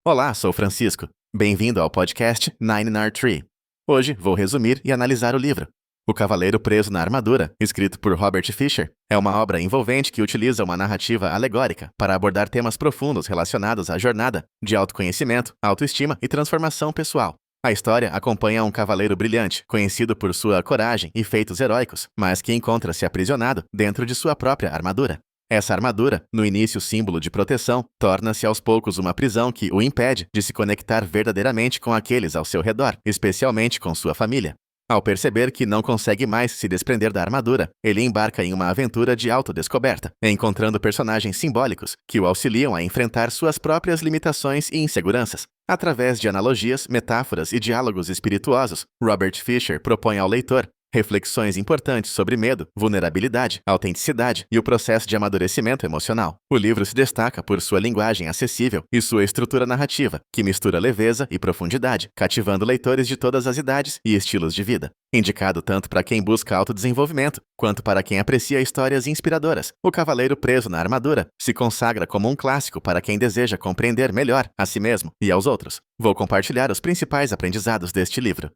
Olá, sou Francisco. Bem-vindo ao podcast Nine Nard Tree. Hoje vou resumir e analisar o livro. O Cavaleiro Preso na Armadura, escrito por Robert Fisher, é uma obra envolvente que utiliza uma narrativa alegórica para abordar temas profundos relacionados à jornada de autoconhecimento, autoestima e transformação pessoal. A história acompanha um cavaleiro brilhante, conhecido por sua coragem e feitos heróicos, mas que encontra-se aprisionado dentro de sua própria armadura. Essa armadura, no início símbolo de proteção, torna-se aos poucos uma prisão que o impede de se conectar verdadeiramente com aqueles ao seu redor, especialmente com sua família. Ao perceber que não consegue mais se desprender da armadura, ele embarca em uma aventura de autodescoberta, encontrando personagens simbólicos que o auxiliam a enfrentar suas próprias limitações e inseguranças. Através de analogias, metáforas e diálogos espirituosos, Robert Fisher propõe ao leitor reflexões importantes sobre medo, vulnerabilidade, autenticidade e o processo de amadurecimento emocional. O livro se destaca por sua linguagem acessível e sua estrutura narrativa, que mistura leveza e profundidade, cativando leitores de todas as idades e estilos de vida. Indicado tanto para quem busca autodesenvolvimento, quanto para quem aprecia histórias inspiradoras, O Cavaleiro Preso na Armadura se consagra como um clássico para quem deseja compreender melhor a si mesmo e aos outros. Vou compartilhar os principais aprendizados deste livro.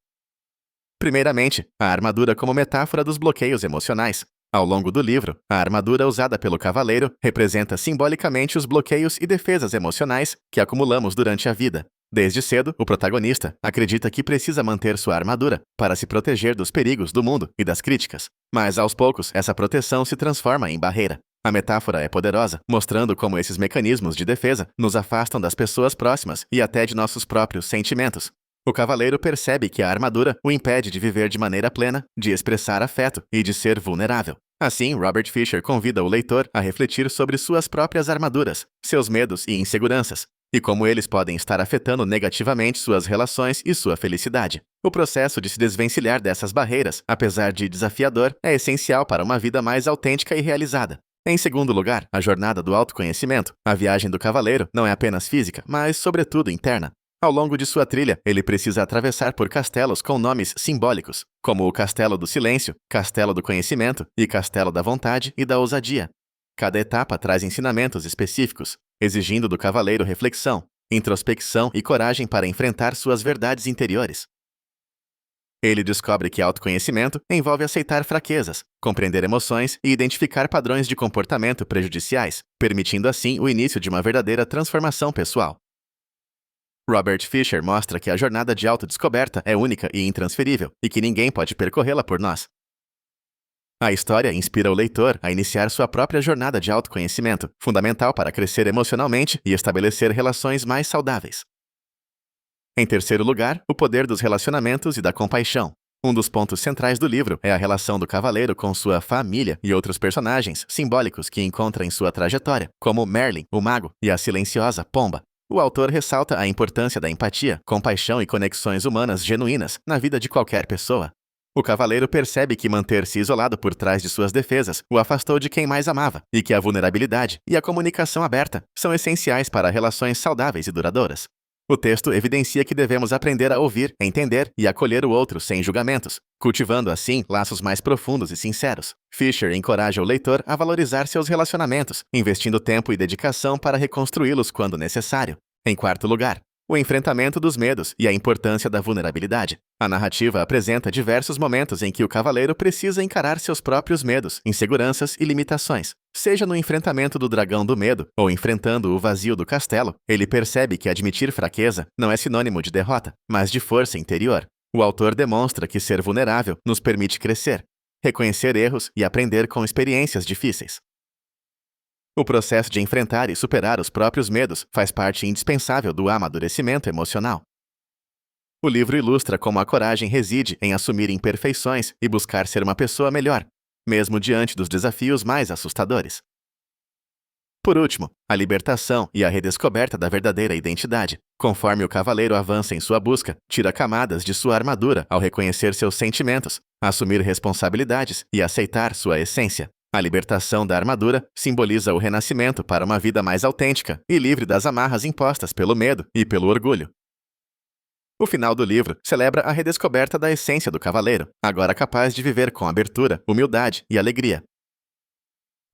Primeiramente, a armadura como metáfora dos bloqueios emocionais. Ao longo do livro, a armadura usada pelo cavaleiro representa simbolicamente os bloqueios e defesas emocionais que acumulamos durante a vida. Desde cedo, o protagonista acredita que precisa manter sua armadura para se proteger dos perigos do mundo e das críticas. Mas aos poucos, essa proteção se transforma em barreira. A metáfora é poderosa, mostrando como esses mecanismos de defesa nos afastam das pessoas próximas e até de nossos próprios sentimentos. O cavaleiro percebe que a armadura o impede de viver de maneira plena, de expressar afeto e de ser vulnerável. Assim, Robert Fisher convida o leitor a refletir sobre suas próprias armaduras, seus medos e inseguranças, e como eles podem estar afetando negativamente suas relações e sua felicidade. O processo de se desvencilhar dessas barreiras, apesar de desafiador, é essencial para uma vida mais autêntica e realizada. Em segundo lugar, a jornada do autoconhecimento. A viagem do cavaleiro não é apenas física, mas, sobretudo, interna. Ao longo de sua trilha, ele precisa atravessar por castelos com nomes simbólicos, como o Castelo do Silêncio, Castelo do Conhecimento e Castelo da Vontade e da Ousadia. Cada etapa traz ensinamentos específicos, exigindo do cavaleiro reflexão, introspecção e coragem para enfrentar suas verdades interiores. Ele descobre que autoconhecimento envolve aceitar fraquezas, compreender emoções e identificar padrões de comportamento prejudiciais, permitindo assim o início de uma verdadeira transformação pessoal. Robert Fisher mostra que a jornada de autodescoberta é única e intransferível, e que ninguém pode percorrê-la por nós. A história inspira o leitor a iniciar sua própria jornada de autoconhecimento, fundamental para crescer emocionalmente e estabelecer relações mais saudáveis. Em terceiro lugar, o poder dos relacionamentos e da compaixão. Um dos pontos centrais do livro é a relação do cavaleiro com sua família e outros personagens simbólicos que encontra em sua trajetória, como Merlin, o mago, e a silenciosa Pomba. O autor ressalta a importância da empatia, compaixão e conexões humanas genuínas na vida de qualquer pessoa. O cavaleiro percebe que manter-se isolado por trás de suas defesas o afastou de quem mais amava, e que a vulnerabilidade e a comunicação aberta são essenciais para relações saudáveis e duradouras. O texto evidencia que devemos aprender a ouvir, entender e acolher o outro sem julgamentos, cultivando assim laços mais profundos e sinceros. Fisher encoraja o leitor a valorizar seus relacionamentos, investindo tempo e dedicação para reconstruí-los quando necessário. Em quarto lugar, o enfrentamento dos medos e a importância da vulnerabilidade. A narrativa apresenta diversos momentos em que o cavaleiro precisa encarar seus próprios medos, inseguranças e limitações. Seja no enfrentamento do dragão do medo ou enfrentando o vazio do castelo, ele percebe que admitir fraqueza não é sinônimo de derrota, mas de força interior. O autor demonstra que ser vulnerável nos permite crescer, reconhecer erros e aprender com experiências difíceis. O processo de enfrentar e superar os próprios medos faz parte indispensável do amadurecimento emocional. O livro ilustra como a coragem reside em assumir imperfeições e buscar ser uma pessoa melhor, mesmo diante dos desafios mais assustadores. Por último, a libertação e a redescoberta da verdadeira identidade. Conforme o cavaleiro avança em sua busca, tira camadas de sua armadura ao reconhecer seus sentimentos, assumir responsabilidades e aceitar sua essência. A libertação da armadura simboliza o renascimento para uma vida mais autêntica e livre das amarras impostas pelo medo e pelo orgulho. O final do livro celebra a redescoberta da essência do cavaleiro, agora capaz de viver com abertura, humildade e alegria.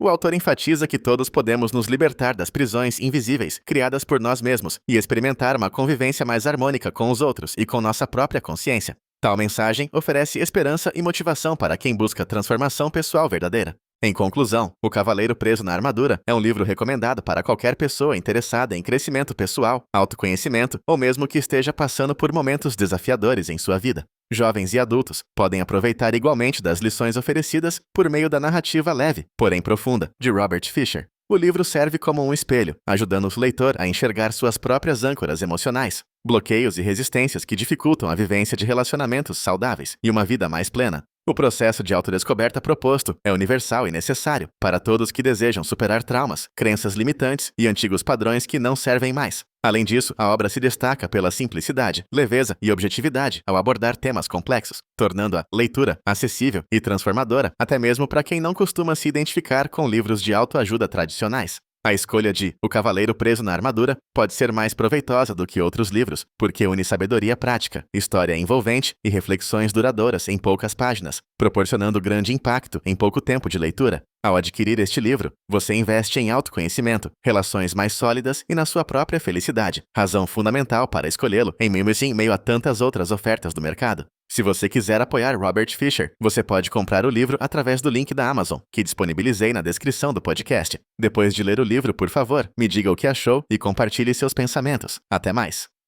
O autor enfatiza que todos podemos nos libertar das prisões invisíveis criadas por nós mesmos e experimentar uma convivência mais harmônica com os outros e com nossa própria consciência. Tal mensagem oferece esperança e motivação para quem busca transformação pessoal verdadeira. Em conclusão, O Cavaleiro Preso na Armadura é um livro recomendado para qualquer pessoa interessada em crescimento pessoal, autoconhecimento ou mesmo que esteja passando por momentos desafiadores em sua vida. Jovens e adultos podem aproveitar igualmente das lições oferecidas por meio da narrativa leve, porém profunda, de Robert Fisher. O livro serve como um espelho, ajudando o leitor a enxergar suas próprias âncoras emocionais, bloqueios e resistências que dificultam a vivência de relacionamentos saudáveis e uma vida mais plena. O processo de autodescoberta proposto é universal e necessário para todos que desejam superar traumas, crenças limitantes e antigos padrões que não servem mais. Além disso, a obra se destaca pela simplicidade, leveza e objetividade ao abordar temas complexos, tornando a leitura acessível e transformadora, até mesmo para quem não costuma se identificar com livros de autoajuda tradicionais. A escolha de O Cavaleiro Preso na Armadura pode ser mais proveitosa do que outros livros, porque une sabedoria prática, história envolvente e reflexões duradouras em poucas páginas, proporcionando grande impacto em pouco tempo de leitura. Ao adquirir este livro, você investe em autoconhecimento, relações mais sólidas e na sua própria felicidade, razão fundamental para escolhê-lo em meio a tantas outras ofertas do mercado. Se você quiser apoiar Robert Fisher, você pode comprar o livro através do link da Amazon, que disponibilizei na descrição do podcast. Depois de ler o livro, por favor, me diga o que achou e compartilhe seus pensamentos. Até mais!